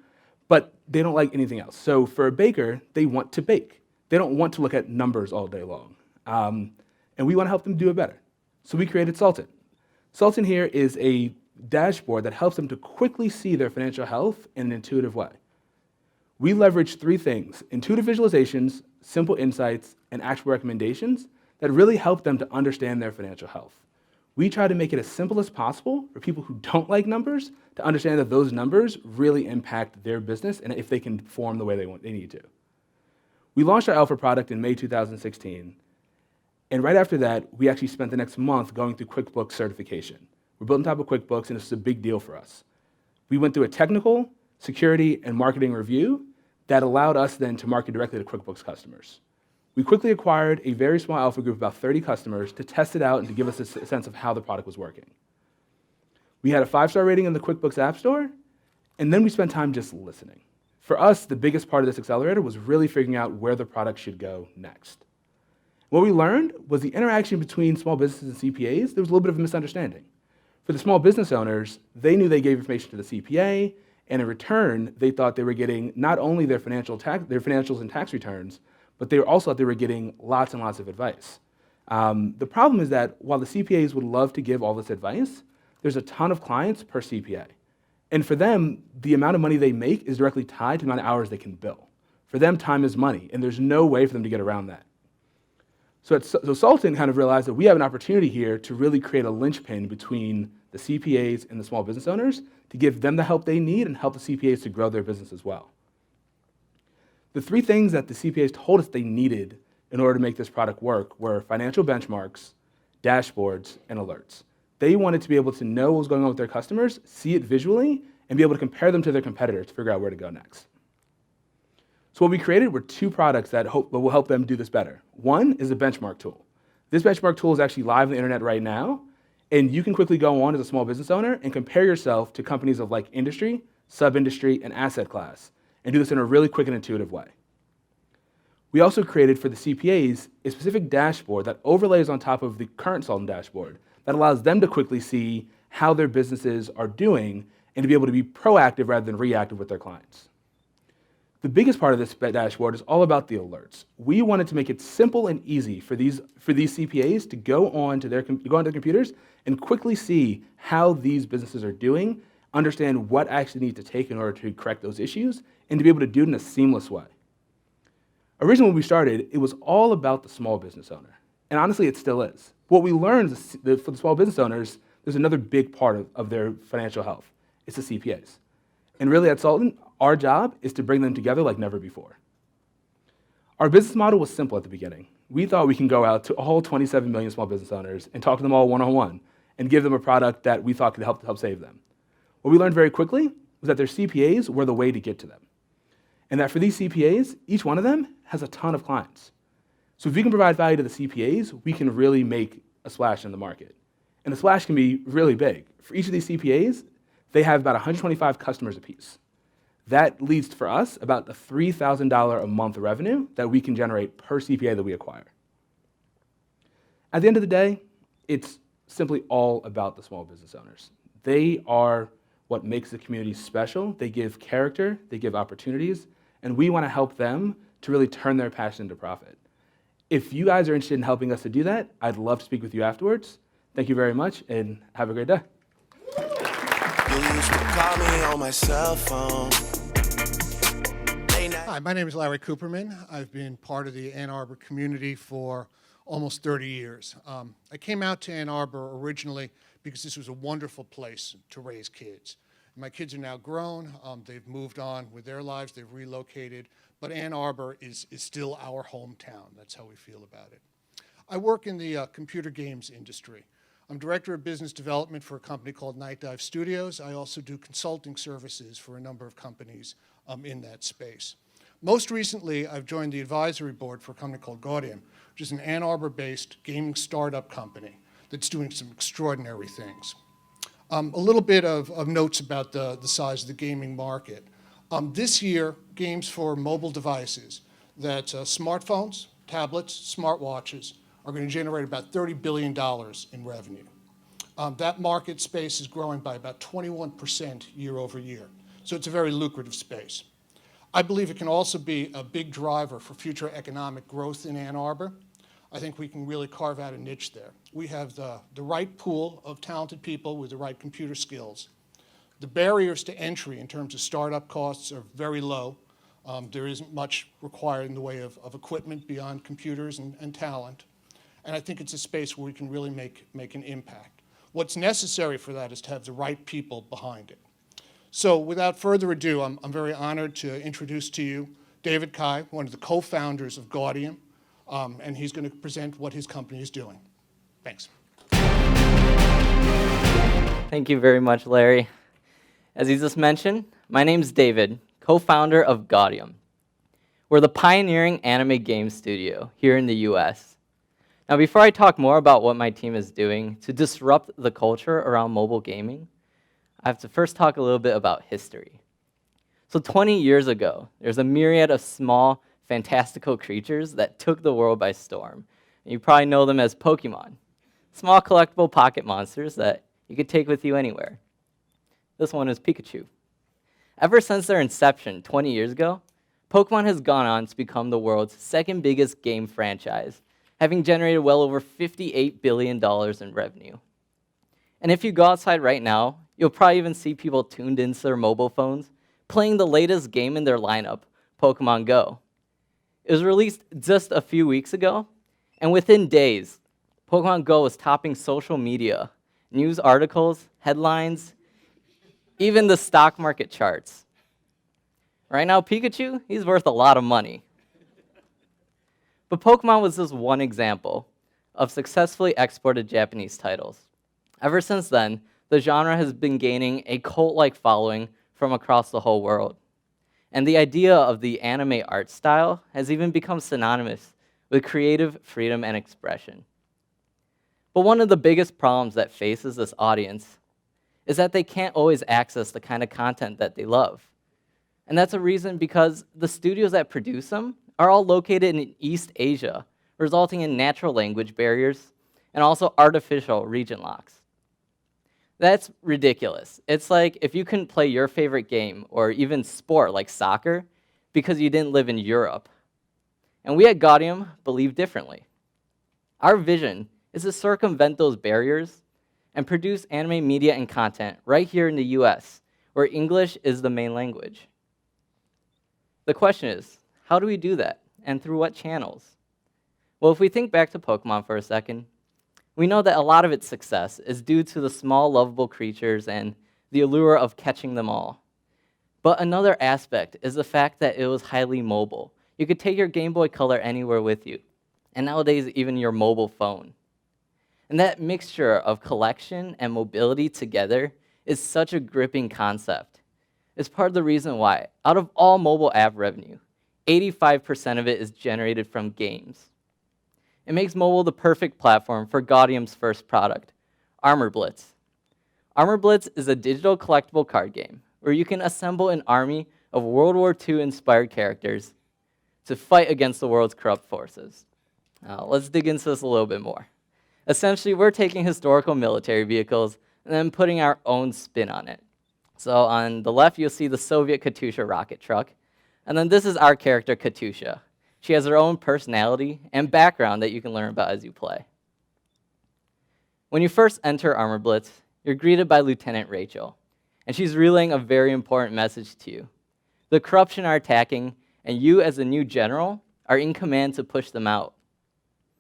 but they don't like anything else. So for a baker, they want to bake. They don't want to look at numbers all day long. And we want to help them do it better. So we created Sultan. Sultan here is a dashboard that helps them to quickly see their financial health in an intuitive way. We leverage three things: intuitive visualizations, simple insights, and actual recommendations that really help them to understand their financial health. We try to make it as simple as possible for people who don't like numbers to understand that those numbers really impact their business and if they can perform the way they need to. We launched our alpha product in May 2016, and right after that, we actually spent the next month going through QuickBooks certification. We're built on top of QuickBooks, and this is a big deal for us. We went through a technical, security, and marketing review that allowed us then to market directly to QuickBooks customers. We quickly acquired a very small alpha group of about 30 customers to test it out and to give us a sense of how the product was working. We had a 5-star rating in the QuickBooks App Store, and then we spent time just listening. For us, the biggest part of this accelerator was really figuring out where the product should go next. What we learned was the interaction between small businesses and CPAs, there was a little bit of a misunderstanding. For the small business owners, they knew they gave information to the CPA, and in return, they thought they were getting not only their financials and tax returns, but they also thought they were getting lots and lots of advice. The problem is that while the CPAs would love to give all this advice, there's a ton of clients per CPA. And for them, the amount of money they make is directly tied to the amount of hours they can bill. For them, time is money, and there's no way for them to get around that. So Sultan kind of realized that we have an opportunity here to really create a linchpin between the CPAs and the small business owners to give them the help they need and help the CPAs to grow their business as well. The three things that the CPAs told us they needed in order to make this product work were financial benchmarks, dashboards, and alerts. They wanted to be able to know what was going on with their customers, see it visually, and be able to compare them to their competitors to figure out where to go next. So what we created were two products that will help them do this better. One is a benchmark tool. This benchmark tool is actually live on the internet right now, and you can quickly go on as a small business owner and compare yourself to companies of like industry, sub-industry, and asset class, and do this in a really quick and intuitive way. We also created for the CPAs a specific dashboard that overlays on top of the current Sultan dashboard that allows them to quickly see how their businesses are doing and to be able to be proactive rather than reactive with their clients. The biggest part of this dashboard is all about the alerts. We wanted to make it simple and easy for these CPAs to go onto their computers and quickly see how these businesses are doing, understand what action they need to take in order to correct those issues, and to be able to do it in a seamless way. Originally, when we started, it was all about the small business owner. And honestly, it still is. What we learned is that for the small business owners, there's another big part of their financial health. It's the CPAs. And really at Sultan, our job is to bring them together like never before. Our business model was simple at the beginning. We thought we can go out to all 27 million small business owners and talk to them all one-on-one and give them a product that we thought could help save them. What we learned very quickly was that their CPAs were the way to get to them. And that for these CPAs, each one of them has a ton of clients. So if we can provide value to the CPAs, we can really make a splash in the market. And the splash can be really big. For each of these CPAs, they have about 125 customers apiece. That leads for us about the $3,000 a month revenue that we can generate per CPA that we acquire. At the end of the day, it's simply all about the small business owners. They are what makes the community special. They give character, they give opportunities, and we want to help them to really turn their passion into profit. If you guys are interested in helping us to do that, I'd love to speak with you afterwards. Thank you very much, and have a great day. You used to call me on my cell phone. Hi, my name is Larry Cooperman. I've been part of the Ann Arbor community for almost 30 years. I came out to Ann Arbor originally because this was a wonderful place to raise kids. My kids are now grown. They've moved on with their lives. They've relocated. But Ann Arbor is still our hometown. That's how we feel about it. I work in the computer games industry. I'm Director of Business Development for a company called Night Dive Studios. I also do consulting services for a number of companies in that space. Most recently, I've joined the advisory board for a company called Gaudium, which is an Ann Arbor-based gaming startup company that's doing some extraordinary things. A little bit of notes about the size of the gaming market. This year, games for mobile devices, that's smartphones, tablets, smartwatches, are going to generate about $30 billion in revenue. That market space is growing by about 21% year over year. So it's a very lucrative space. I believe it can also be a big driver for future economic growth in Ann Arbor. I think we can really carve out a niche there. We have the right pool of talented people with the right computer skills. The barriers to entry in terms of startup costs are very low. There isn't much required in the way of equipment beyond computers and talent. And I think it's a space where we can really make an impact. What's necessary for that is to have the right people behind it. So without further ado, I'm very honored to introduce to you David Kai, one of the co-founders of Gaudium, and he's going to present what his company is doing. Thanks. Thank you very much, Larry. As he just mentioned, my name's David, co-founder of Gaudium. We're the pioneering anime game studio here in the US. Now, before I talk more about what my team is doing to disrupt the culture around mobile gaming, I have to first talk a little bit about history. So 20 years ago, there's a myriad of small, fantastical creatures that took the world by storm. And you probably know them as Pokemon, small collectible pocket monsters that you could take with you anywhere. This one is Pikachu. Ever since their inception 20 years ago, Pokemon has gone on to become the world's second biggest game franchise, having generated well over $58 billion in revenue. And if you go outside right now, you'll probably even see people tuned into their mobile phones playing the latest game in their lineup, Pokemon Go. It was released just a few weeks ago, and within days, Pokemon Go was topping social media, news articles, headlines, even the stock market charts. Right now, Pikachu, he's worth a lot of money. But Pokemon was just one example of successfully exported Japanese titles. Ever since then, the genre has been gaining a cult-like following from across the whole world. And the idea of the anime art style has even become synonymous with creative freedom and expression. But one of the biggest problems that faces this audience is that they can't always access the kind of content that they love. And that's a reason because the studios that produce them are all located in East Asia, resulting in natural language barriers and also artificial region locks. That's ridiculous. It's like if you couldn't play your favorite game or even sport like soccer because you didn't live in Europe. And we at Gaudium believe differently. Our vision is to circumvent those barriers and produce anime media and content right here in the US, where English is the main language. The question is, how do we do that, and through what channels? Well, if we think back to Pokemon for a second, we know that a lot of its success is due to the small, lovable creatures and the allure of catching them all. But another aspect is the fact that it was highly mobile. You could take your Game Boy Color anywhere with you, and nowadays even your mobile phone. And that mixture of collection and mobility together is such a gripping concept. is part of the reason why, out of all mobile app revenue, 85% of it is generated from games. It makes mobile the perfect platform for Gaudium's first product, Armor Blitz. Armor Blitz is a digital collectible card game where you can assemble an army of World War II inspired characters to fight against the world's corrupt forces. Now, let's dig into this a little bit more. Essentially, we're taking historical military vehicles and then putting our own spin on it. So on the left, you'll see the Soviet Katusha rocket truck. And then this is our character, Katusha. She has her own personality and background that you can learn about as you play. When you first enter Armor Blitz, you're greeted by Lieutenant Rachel, and she's relaying a very important message to you. The corruption are attacking, and you as the new general are in command to push them out.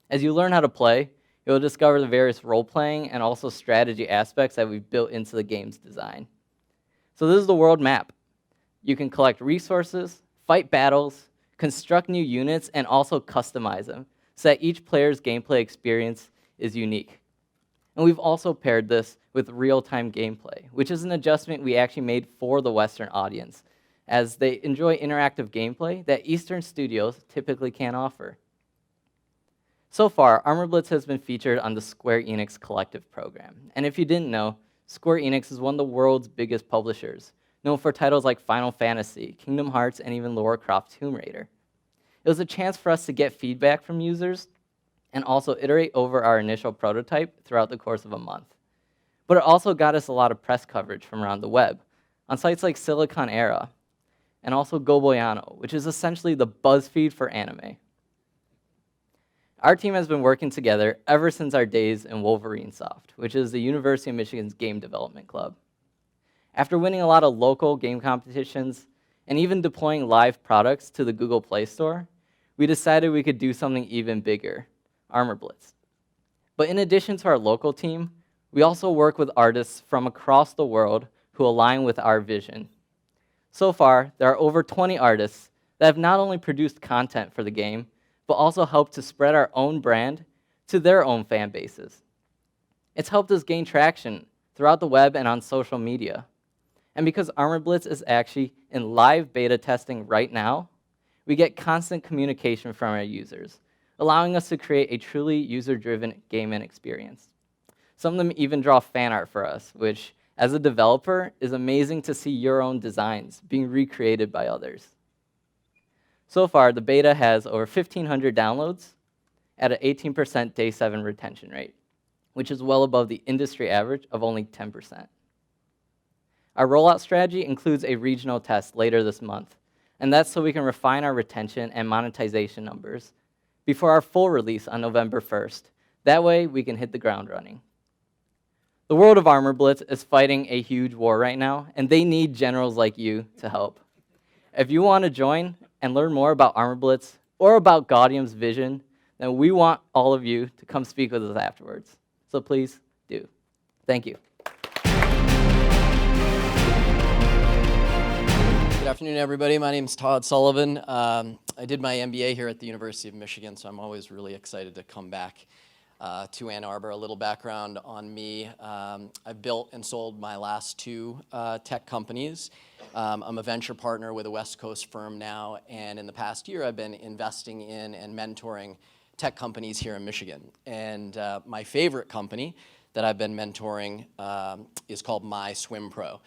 As you learn how to play, you'll discover the various role-playing and also strategy aspects that we've built into the game's design. So this is the world map. You can collect resources, fight battles, construct new units, and also customize them so that each player's gameplay experience is unique. And we've also paired this with real-time gameplay, which is an adjustment we actually made for the Western audience, as they enjoy interactive gameplay that Eastern studios typically can't offer. So far, Armor Blitz has been featured on the Square Enix Collective program. And if you didn't know, Square Enix is one of the world's biggest publishers, known for titles like Final Fantasy, Kingdom Hearts, and even Lara Croft's Tomb Raider. It was a chance for us to get feedback from users and also iterate over our initial prototype throughout the course of a month. But it also got us a lot of press coverage from around the web, on sites like Silicon Era, and also Goboyano, which is essentially the BuzzFeed for anime. Our team has been working together ever since our days in Wolverine Soft, which is the University of Michigan's game development club. After winning a lot of local game competitions and even deploying live products to the Google Play Store, we decided we could do something even bigger, Armor Blitz. But in addition to our local team, we also work with artists from across the world who align with our vision. So far, there are over 20 artists that have not only produced content for the game, but also helped to spread our own brand to their own fan bases. It's helped us gain traction throughout the web and on social media. And because Armor Blitz is actually in live beta testing right now, we get constant communication from our users, allowing us to create a truly user-driven gaming experience. Some of them even draw fan art for us, which, as a developer, is amazing to see your own designs being recreated by others. So far, the beta has over 1,500 downloads at an 18% day 7 retention rate, which is well above the industry average of only 10%. Our rollout strategy includes a regional test later this month, and that's so we can refine our retention and monetization numbers before our full release on November 1st. That way, we can hit the ground running. The world of Armor Blitz is fighting a huge war right now, and they need generals like you to help. If you want to join and learn more about Armor Blitz or about Gaudium's vision, then we want all of you to come speak with us afterwards. So please do. Thank you. Good afternoon, everybody. My name is Todd Sullivan. I did my MBA here at the University of Michigan, so I'm always really excited to come back to Ann Arbor. A little background on me. I've built and sold my last 2 tech companies. I'm a venture partner with a West Coast firm now, and in the past year, I've been investing in and mentoring tech companies here in Michigan. And my favorite company that I've been mentoring is called MySwimPro.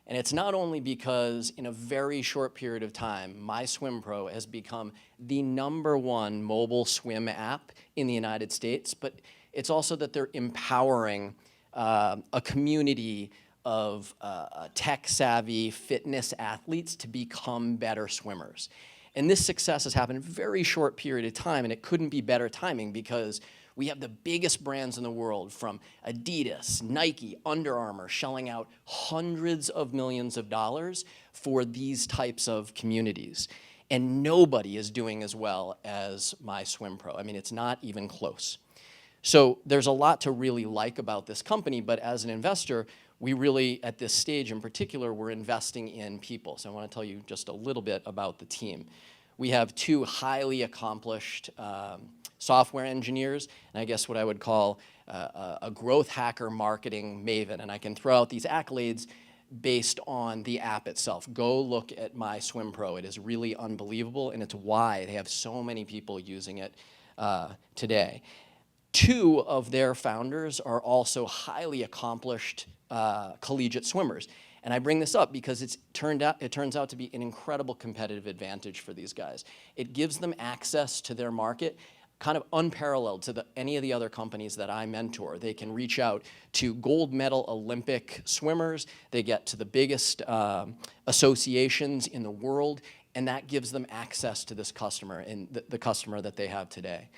And it's not only because in a very short period of time, MySwimPro has become the #1 mobile swim app in the United States, but it's also that they're empowering a community of tech-savvy fitness athletes to become better swimmers. And this success has happened in a very short period of time, and it couldn't be better timing because we have the biggest brands in the world, from Adidas, Nike, Under Armour, shelling out hundreds of millions of dollars for these types of communities. And nobody is doing as well as MySwimPro. I mean, it's not even close. So there's a lot to really like about this company, but as an investor, we really, at this stage in particular, we're investing in people. So I want to tell you just a little bit about the team. We have 2 highly accomplished software engineers, and I guess what I would call a growth hacker marketing maven. And I can throw out these accolades based on the app itself. Go look at MySwimPro. It is really unbelievable, and it's why they have so many people using it today. 2 of their founders are also highly accomplished collegiate swimmers. And I bring this up because it turns out to be an incredible competitive advantage for these guys. It gives them access to their market kind of unparalleled to any of the other companies that I mentor. They can reach out to gold medal Olympic swimmers. They get to the biggest associations in the world, and that gives them access to this customer and the customer that they have today.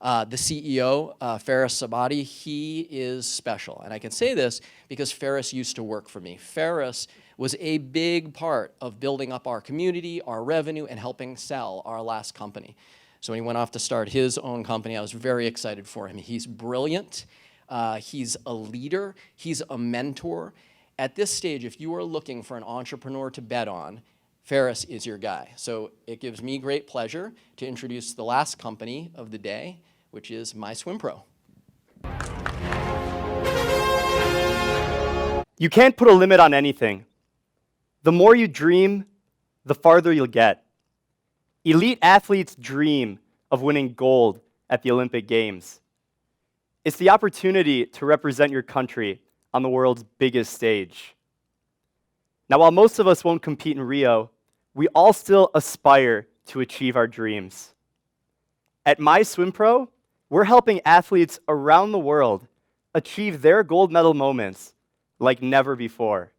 The CEO, Faris Sabati, he is special. And I can say this because Faris used to work for me. Faris was a big part of building up our community, our revenue, and helping sell our last company. So when he went off to start his own company, I was very excited for him. He's brilliant. He's a leader. He's a mentor. At this stage, if you are looking for an entrepreneur to bet on, Faris is your guy. So it gives me great pleasure to introduce the last company of the day, which is MySwimPro. You can't put a limit on anything. The more you dream, the farther you'll get. Elite athletes dream of winning gold at the Olympic Games. It's the opportunity to represent your country on the world's biggest stage. Now, while most of us won't compete in Rio, we all still aspire to achieve our dreams. At MySwimPro, we're helping athletes around the world achieve their gold medal moments like never before.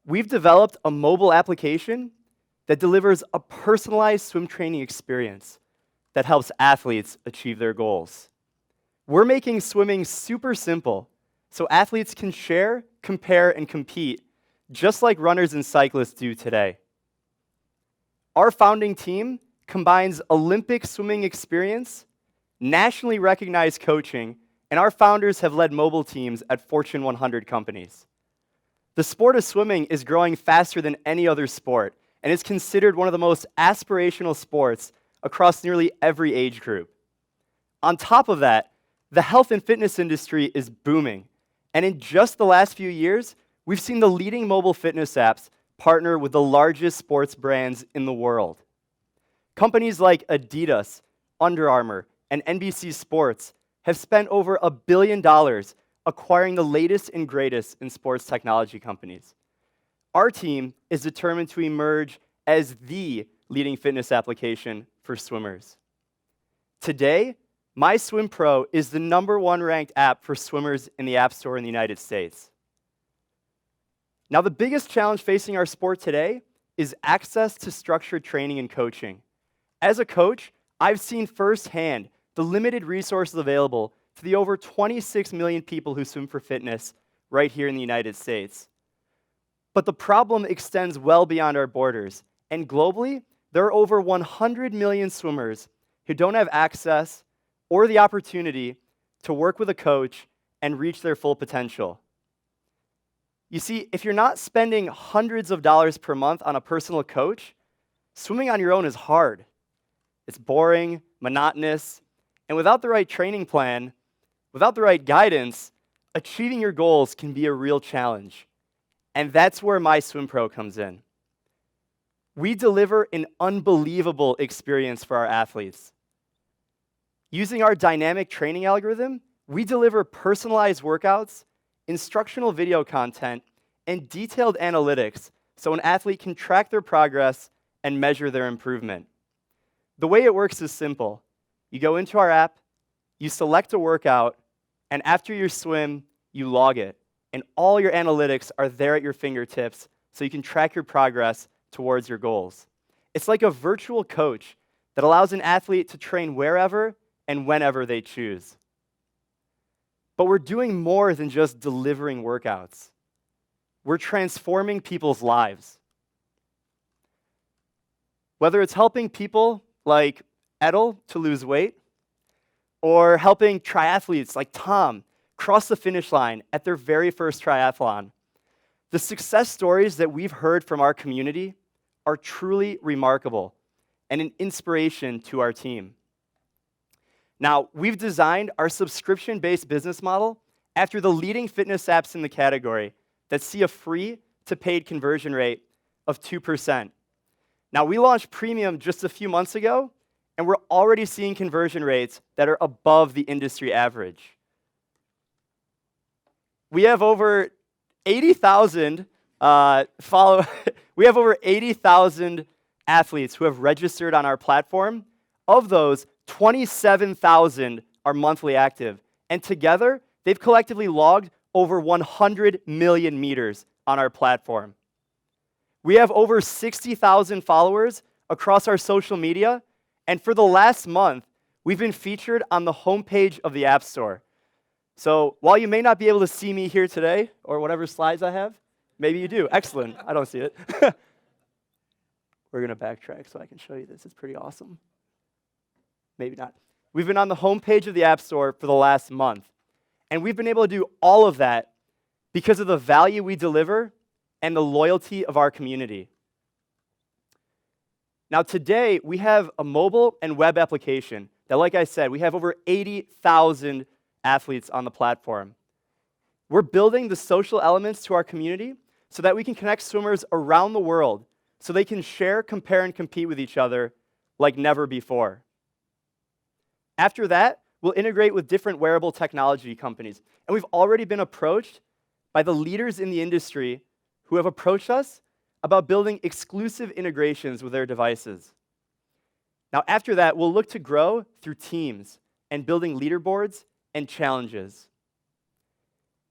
We've developed a mobile application that delivers a personalized swim training experience that helps athletes achieve their goals. We're making swimming super simple so athletes can share, compare, and compete just like runners and cyclists do today. Our founding team combines Olympic swimming experience, nationally recognized coaching, and our founders have led mobile teams at Fortune 100 companies. The sport of swimming is growing faster than any other sport, and is considered one of the most aspirational sports across nearly every age group. On top of that, the health and fitness industry is booming, and in just the last few years, we've seen the leading mobile fitness apps partner with the largest sports brands in the world. Companies like Adidas, Under Armour, and NBC Sports have spent over $1 billion acquiring the latest and greatest in sports technology companies. Our team is determined to emerge as the leading fitness application for swimmers. Today, MySwimPro is the #1 ranked app for swimmers in the App Store in the United States. Now, the biggest challenge facing our sport today is access to structured training and coaching. As a coach, I've seen firsthand the limited resources available to the over 26 million people who swim for fitness right here in the United States. But the problem extends well beyond our borders, and globally, there are over 100 million swimmers who don't have access or the opportunity to work with a coach and reach their full potential. You see, if you're not spending hundreds of dollars per month on a personal coach, swimming on your own is hard. It's boring, monotonous, and without the right training plan, without the right guidance, achieving your goals can be a real challenge. And that's where MySwimPro comes in. We deliver an unbelievable experience for our athletes. Using our dynamic training algorithm, we deliver personalized workouts, instructional video content, and detailed analytics so an athlete can track their progress and measure their improvement. The way it works is simple. You go into our app, you select a workout, and after your swim, you log it. And all your analytics are there at your fingertips so you can track your progress towards your goals. It's like a virtual coach that allows an athlete to train wherever and whenever they choose. But we're doing more than just delivering workouts. We're transforming people's lives. Whether it's helping people like Edel to lose weight, or helping triathletes like Tom cross the finish line at their very first triathlon, the success stories that we've heard from our community are truly remarkable and an inspiration to our team. Now, we've designed our subscription-based business model after the leading fitness apps in the category, that see a free to paid conversion rate of 2%. Now, we launched Premium just a few months ago, and we're already seeing conversion rates that are above the industry average. We have over 80,000 we have over 80,000 athletes who have registered on our platform. Of those, 27,000 are monthly active, and together, they've collectively logged over 100 million meters on our platform. We have over 60,000 followers across our social media, and for the last month, we've been featured on the homepage of the App Store. So while you may not be able to see me here today, or whatever slides I have, maybe you do. Excellent. I don't see it. We're going to backtrack so I can show you this. It's pretty awesome. Maybe not. We've been on the homepage of the App Store for the last month, and we've been able to do all of that because of the value we deliver and the loyalty of our community. Now today, we have a mobile and web application that, like I said, we have over 80,000 athletes on the platform. We're building the social elements to our community so that we can connect swimmers around the world so they can share, compare, and compete with each other like never before. After that, we'll integrate with different wearable technology companies. And we've already been approached by the leaders in the industry who have approached us about building exclusive integrations with their devices. Now, after that, we'll look to grow through teams and building leaderboards and challenges.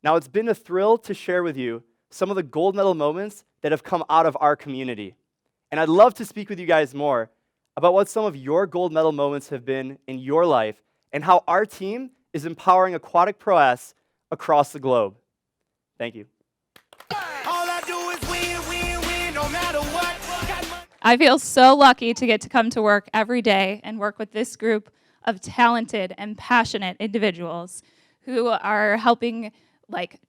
Now, it's been a thrill to share with you some of the gold medal moments that have come out of our community. And I'd love to speak with you guys more about what some of your gold medal moments have been in your life and how our team is empowering aquatic prowess across the globe. Thank you. I feel so lucky to get to come to work every day and work with this group of talented and passionate individuals who are helping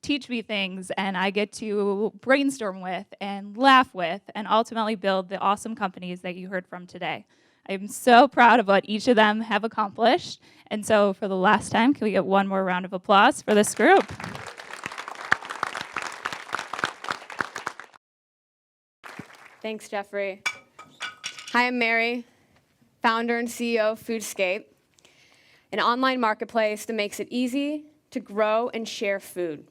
teach me things, and I get to brainstorm with and laugh with and ultimately build the awesome companies that you heard from today. I'm so proud of what each of them have accomplished. And so for the last time, can we get one more round of applause for this group? Thanks, Jeffrey. Hi, I'm Mary, founder and CEO of Foodscape, an online marketplace that makes it easy to grow and share food.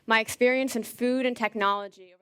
My experience in food and technology